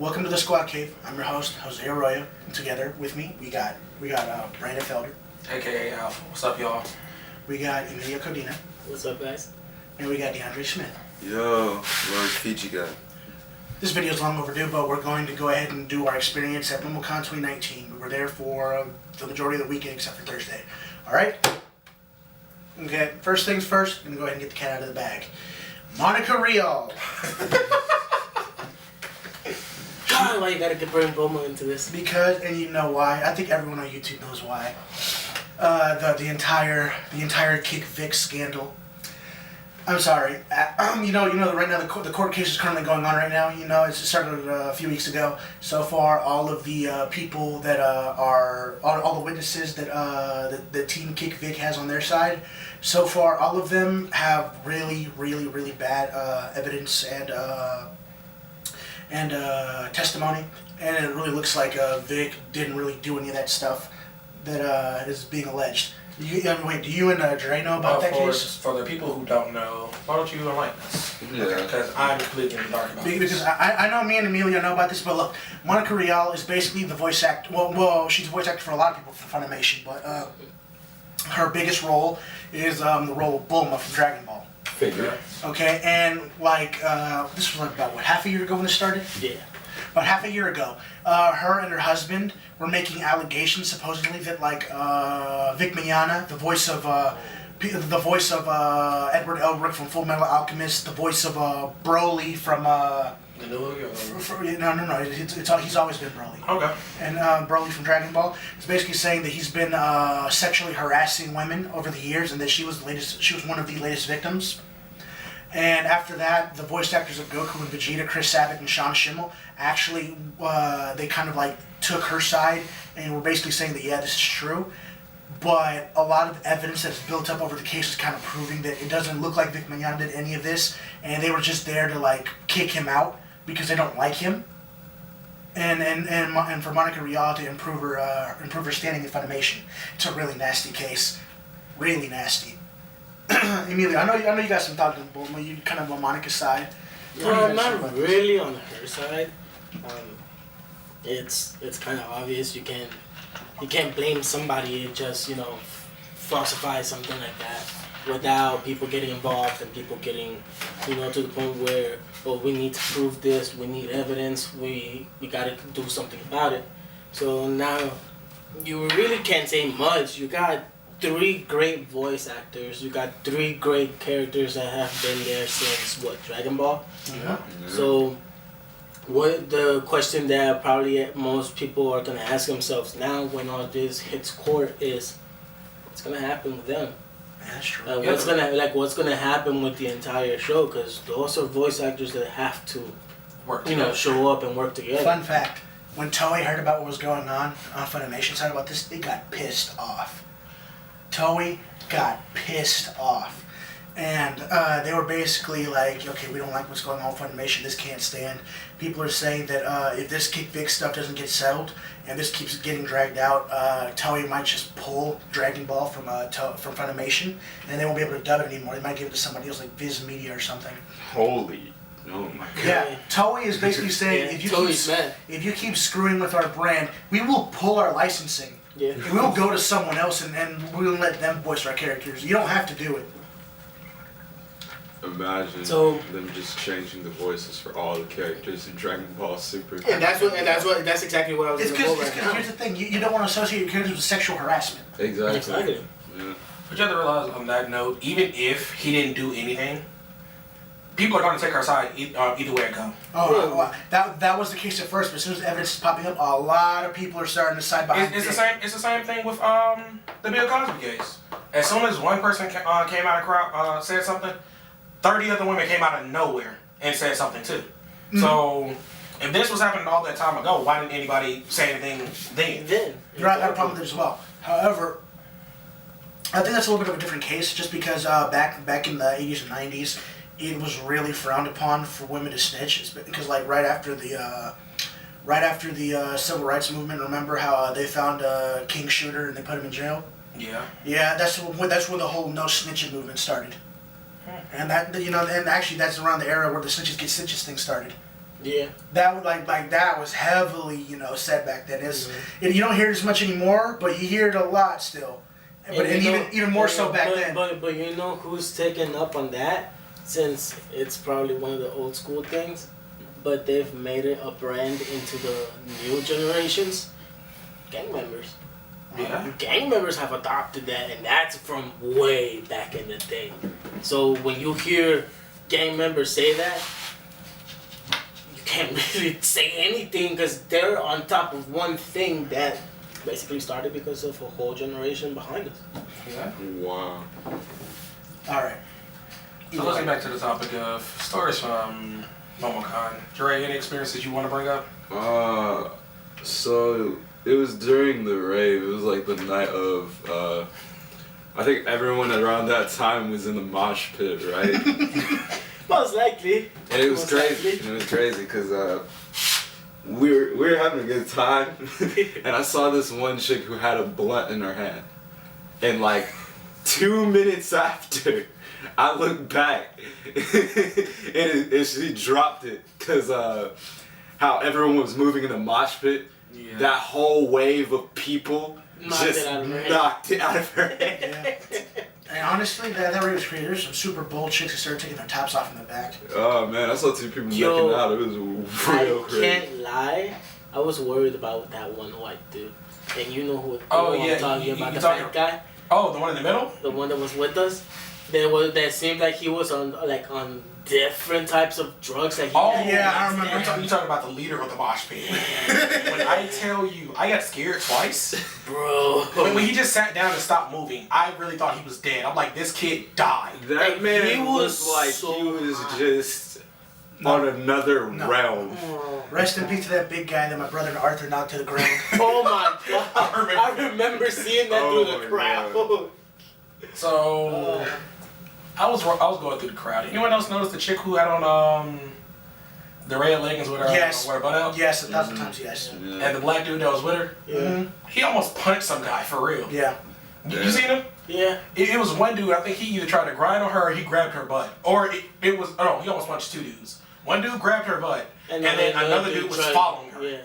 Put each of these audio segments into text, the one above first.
Welcome to the Squad Cave. I'm your host, Jose Arroyo. And together with me, we got Brandon Felder. AKA Alpha. What's up, y'all? We got Emilia Codina. What's up, guys? And we got DeAndre Smith. Yo, Lord Fiji guy. This video is long overdue, but we're going to go ahead and do our experience at MomoCon 2019. We were there for the majority of the weekend except for Thursday. Alright? Okay, first things first, I'm going to go ahead and get the cat out of the bag. Monica Rial. Why you gotta bring Bulma into this? Because, and you know why, I think everyone on YouTube knows why. The entire Kick Vic scandal. I'm sorry. Right now the court case is currently going on right now. You know, it started a few weeks ago. So far, all of the people that are all the witnesses that the Team Kick Vic has on their side. So far, all of them have really bad evidence and testimony, and it really looks like Vic didn't really do any of that stuff that is being alleged. Do you and Dre know about that case? For the people who don't know, why don't you enlighten us? Yeah. Because I'm completely in the dark about Because this. I know me and Emilia know about this, but look, Monica Rial is basically the voice actor. Well, she's a voice actor for a lot of people for Funimation, but her biggest role is the role of Bulma from Dragon Ball. Figure. Okay, and this was about half a year ago when this started? Yeah. About half a year ago, her and her husband were making allegations supposedly that Vic Mignogna, the voice of Edward Elric from Full Metal Alchemist, the voice of Broly from The new no, he's always been Broly. Okay. And Broly from Dragon Ball is basically saying that he's been sexually harassing women over the years, and that she was one of the latest victims. And after that, the voice actors of Goku and Vegeta, Chris Sabat and Sean Schemmel, actually they kind of took her side and were basically saying that yeah, this is true. But a lot of evidence that's built up over the case is kind of proving that it doesn't look like Vic Mignogna did any of this, and they were just there to kick him out because they don't like him. And for Monica Rial to improve her standing in Funimation. It's a really nasty case, really nasty. Emilia, I know you got some thoughts on Bulma. You kind of on Monica's side. Not really on her side. It's kind of obvious. You can't blame somebody and just falsify something like that without people getting involved and people getting to the point where we need to prove this. We need evidence. We got to do something about it. So now you really can't say much. You got 3 great voice actors. You got 3 great characters that have been there since Dragon Ball. Yeah. So, what the question that probably most people are gonna ask themselves now when all this hits court is, what's gonna happen with them? That's true. What's gonna happen with the entire show? Because those are voice actors that have to Work together. show up and work together. Fun fact: when Toei heard about what was going on Funimation side about this, they got pissed off. Toei got pissed off, and they were basically like, okay, we don't like what's going on with Funimation, this can't stand. People are saying that if this Kick Vic stuff doesn't get settled, and this keeps getting dragged out, Toei might just pull Dragon Ball from Funimation, and they won't be able to dub it anymore. They might give it to somebody else like Viz Media or something. Holy. Oh my god. Yeah, Toei is basically saying, if you keep screwing with our brand, we will pull our licensing. Yeah. We'll go to someone else and we'll let them voice our characters. You don't have to do it. Imagine them just changing the voices for all the characters in Dragon Ball Super. And that's exactly what I was It's going to because go right now. here's the thing: you don't want to associate your characters with sexual harassment. Exactly. Yeah. But you have to realize on that note, even if he didn't do anything, people are going to take our side either way it goes. That was the case at first, but as soon as evidence is popping up, a lot of people are starting to side behind. It's the same thing with the Bill Cosby case. As soon as one person came out of crowd said something, 30 other women came out of nowhere and said something too. Mm-hmm. So if this was happening all that time ago, why didn't anybody say anything then? You're right, I got a problem with it as well. However, I think that's a little bit of a different case, just because back in the 80s and 90s, it was really frowned upon for women to snitch. Because right after the civil rights movement, remember how they found King Shooter and they put him in jail? Yeah. Yeah, that's where the whole no snitching movement started. And that and actually that's around the era where the snitches get stitches thing started. Yeah. That would like that was heavily, you know, said back then. You don't hear it as much anymore, but you hear it a lot still. But And you know- even more so back but, then. But you know who's taken up on that? Since it's probably one of the old school things, but they've made it a brand into the new generations. Gang members. Yeah. Gang members have adopted that, and that's from way back in the day. So when you hear gang members say that, you can't really say anything because they're on top of one thing that basically started because of a whole generation behind us. Yeah. Wow. All right. So let's get back to the topic of stories from MomoCon. Dre, any experiences you want to bring up? So it was during the rave. It was like the night of. I think everyone around that time was in the mosh pit, right? Most likely. And it was Most crazy. likely. And it was crazy because we were having a good time, and I saw this one chick who had a blunt in her hand, and like 2 minutes after, I looked back, and she dropped it because how everyone was moving in the mosh pit. Yeah. That whole wave of people Knocked just it out of her hand. knocked it out of her hand. Yeah. And honestly, that rave was crazy. There's some super bold chicks that started taking their tops off in the back. Oh man, I saw 2 people Yo, making out. It was real I crazy. can't lie. I was worried about that one white dude. And you know who Oh, I'm yeah, talking you about, the talking- fat guy? Oh, the one in the middle? The one that was with us? That seemed like he was on different types of drugs that he Oh, had. yeah, I remember. You're talking about the leader of the mosh pit. When I tell you, I got scared twice. Bro. When he just sat down and stopped moving, I really thought he was dead. I'm like, this kid died. That Like, man he was was like so he was hot. just on another No. realm. Oh. Rest in peace to that big guy that my brother Arthur knocked to the ground. Oh my god. I I remember seeing that Oh through the my crowd. So I was going through the crowd. Anyone else notice the chick who had on the red leggings with her Yes. with her butt out? Yes, 1,000 times yes. Yeah. And the black dude that was with her, Yeah. he almost punched some guy for real. Yeah. You seen him? Yeah. It was one dude. I think he either tried to grind on her or he grabbed her butt, or it was oh no, he almost punched 2 dudes. One dude grabbed her butt, and then another dude was tried- following her. Yeah.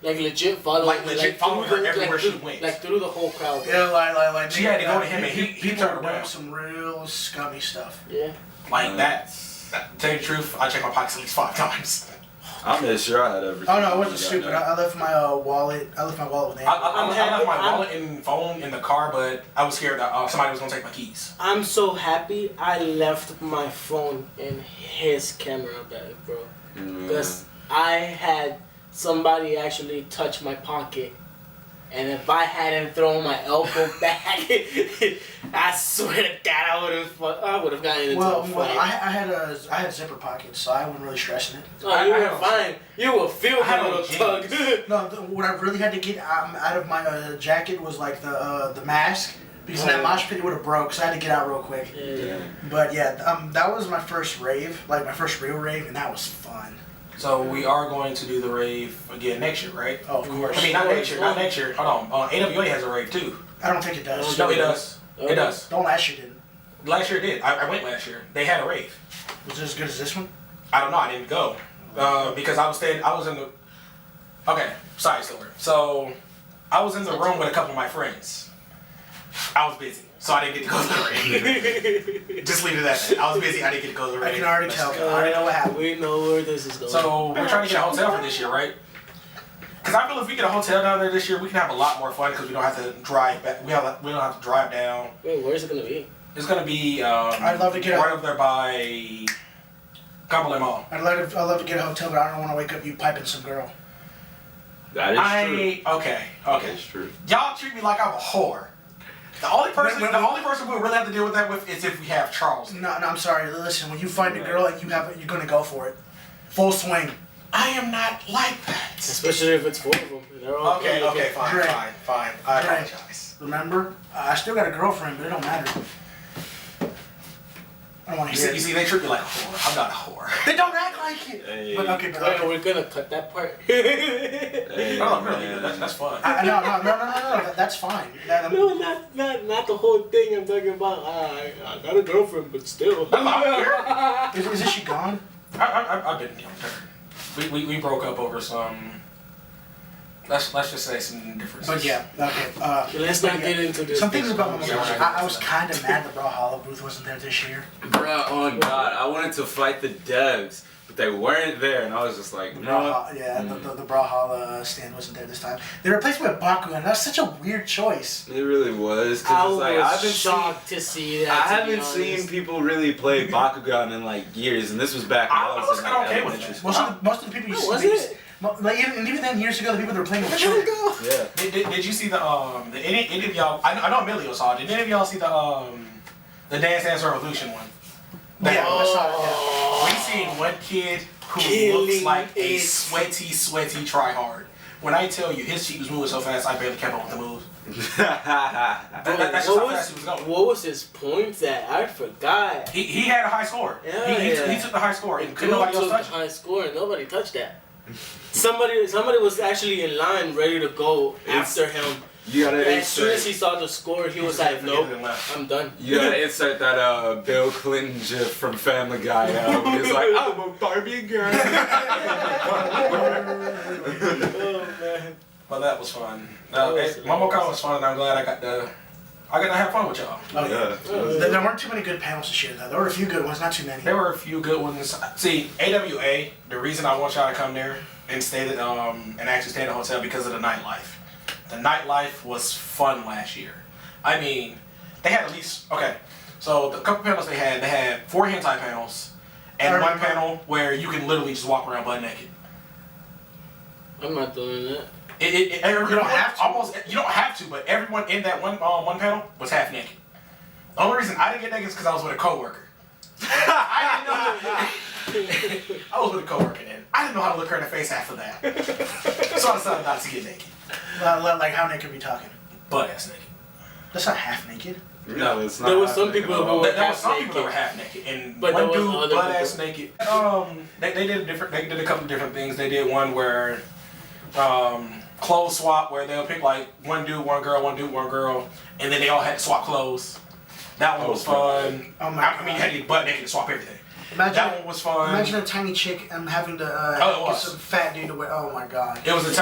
Like legit following Like, legit following through her the- everywhere through- she went. Like through the whole crowd. Yeah, like She had to go to him and he people turned were doing around. some real scummy stuff. Yeah. Like that. Tell you the truth, I checked my pockets at least 5 times. I made sure I had everything. Oh no, it wasn't Yeah, stupid. no. I left my wallet. I left my wallet with I Andy. left my wallet and phone in the car, but I was scared that somebody was gonna take my keys. I'm so happy I left my phone in his camera bag, bro. Because I had somebody actually touch my pocket. And if I hadn't thrown my elbow back, I swear to God, I would have gotten into Well, a fight. I had zipper pockets, so I wasn't really stressing it. Oh, you I were don't- fine. You were I filthy, don't little jeans. thug. No, what I really had to get out of my jacket was like the mask, because in that mosh pit it would have broke, so I had to get out real quick. Yeah. But yeah, that was my first rave, like my first real rave, and that was fun. So we are going to do the rave again next year, right? Oh, of course. I mean, not next year, not next year. Hold on. AWA has a rave too. I don't think it does. No, it does. It does. Don't last year didn't. Last year it did. I went last year. They had a rave. Was it as good as this one? I don't know. I didn't go because I was in the. Okay, side story. So I was in the room with a couple of my friends. I was busy, so I didn't get to go to the rave. Just leave it at that. I was busy. I didn't get to go to the rave. I can already Let's tell. go. I already know what happened. We know where this is going. So we're trying to get a hotel for this year, right? Because I feel if we get a hotel down there this year, we can have a lot more fun because we don't have to drive back. We don't have to drive down. Wait, where's it gonna be? It's gonna be. I'd love to get right over there by Cumberland Mall. I'd love to get a hotel, but I don't want to wake up you piping some girl. That is true. Okay. That's true. Y'all treat me like I'm a whore. The only person we'll really have to deal with that with is if we have Charles. No, I'm sorry. Listen, when you find a girl and you're gonna go for it, full swing. I am not like that. Especially if it's 4 of them. They're all Okay, good. fine. Dre. I Dre. apologize. Remember, I still got a girlfriend, but it don't matter. I don't want You to hear see, it. they treat me like a whore. I'm not a whore. They don't act like it. Hey. But okay, but Wait, okay. we're gonna cut that part. Hey, No, really, man. that's fun. No. That's fine. No, not the whole thing. I'm talking about. I got a girlfriend, but still. I'm out here. Isn't she gone? I've been with her. We broke up over some. Let's just say some differences. But yeah, okay. Let's not get into this. Some things about Yeah, Momoko. right. I was kind of mad that Brawlhalla booth wasn't there this year. Bruh, oh god, I wanted to fight the devs, but they weren't there, and I was just like, no. The Brawlhalla stand wasn't there this time. They replaced it with Bakugan. And that's such a weird choice. It really was, I cause it's like was I haven't shocked to see that. I to be haven't honest. seen people really play Bakugan in like years, and this was back when I was in kinda like okay with elementary that. school. Most of the people you Was see, it? like even then years ago, the people that were playing with There we children. go. Yeah. Did you see any of y'all? I know Emilio saw it. Did any of y'all see the Dance Dance Revolution one? Yeah, I saw it. We seen one kid who Killing looks like a it. sweaty tryhard. When I tell you his feet was moving so fast, I barely kept up with the moves. That's just how fast he was going. What was his points at? I forgot. He had a high score. Yeah, He took the high score, and couldn't nobody else took the touch it. high score and nobody touched that. Somebody was actually in line ready to go after him. You gotta As soon as he insert. saw the score, he was just like, forget it "Nope, and left. I'm done." You gotta insert that Bill Clinton gif from Family Guy. It's like I'm a Barbie girl. Oh man. But that was fun. That was MomoCon was fun, and I'm glad I got to have fun with y'all. Oh, yeah. Yeah. There weren't too many good panels this year, though. There were a few good ones, not too many. There were a few good ones. See, AWA, the reason I want y'all to come there and stay and actually stay in a hotel because of the nightlife. The nightlife was fun last year. I mean, they had at least, okay, so the couple panels they had 4 hentai panels and one panel where you can literally just walk around butt naked. I'm not doing that. You don't have to. Almost, you don't have to, but everyone in that one panel was half naked. The only reason I didn't get naked is because I was with a coworker. I was with a coworker then. I didn't know how to look her in the face after that. So I decided not to get naked. Like, how naked are we talking? Butt ass naked. That's not half naked. No, it's not. There was some happening people at all. who were There were some half people that were naked. half naked, and But one there was dude other butt ass people. naked. They did a couple different things. They did one where clothes swap, where they'll pick like one dude, one girl, one dude, one girl, and then they all had to swap clothes. That one was fun. Oh my I mean, you had to get butt naked and swap everything. Imagine, That one was fun. Imagine a tiny chick and having to it get was. some fat dude to wear. Oh my god. It was a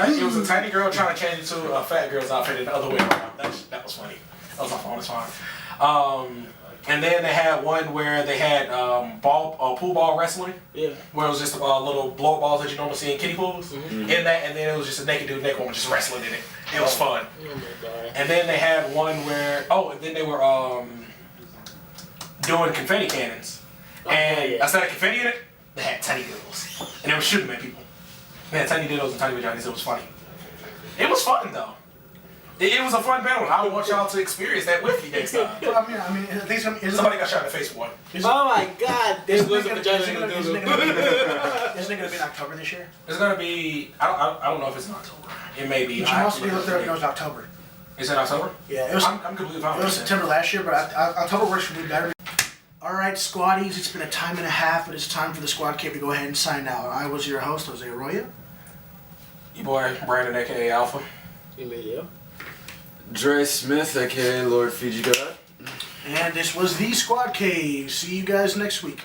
tiny girl trying to change into a fat girl's outfit and the other way around. That was funny. That was fun. It was fun. And then they had one where they had pool ball wrestling, Yeah. where it was just little blow balls that you normally see in kiddie pools. In that, and then it was just a naked dude, naked woman just wrestling in it. It was fun. Oh my god. And then they had one where and then they were doing confetti cannons. And yeah. instead of confetti in it, they had tiny dildos. And they were shooting at people. They had tiny dildos and tiny vaginas. It was funny. It was fun though. It was a fun panel. I want y'all to experience that with me next time. Well, I mean, I think Somebody got shot in the face for one. Oh my god. There Isn't was it a gonna vagina in the be in October this year? It's gonna be. I don't know if it's in October. It may be. You should also be looked there. It was October. Is it October? Yeah, it was. I'm completely fine It with was that. September last year, but October works for me better. All right, squaddies, it's been a time and a half, but it's time for the squad cape to go ahead and sign out. I was your host, Jose Arroyo. Your boy Brandon, aka Alpha. Emilio. Dre Smith, aka Lord Fiji God. And this was the Squad Cave. See you guys next week.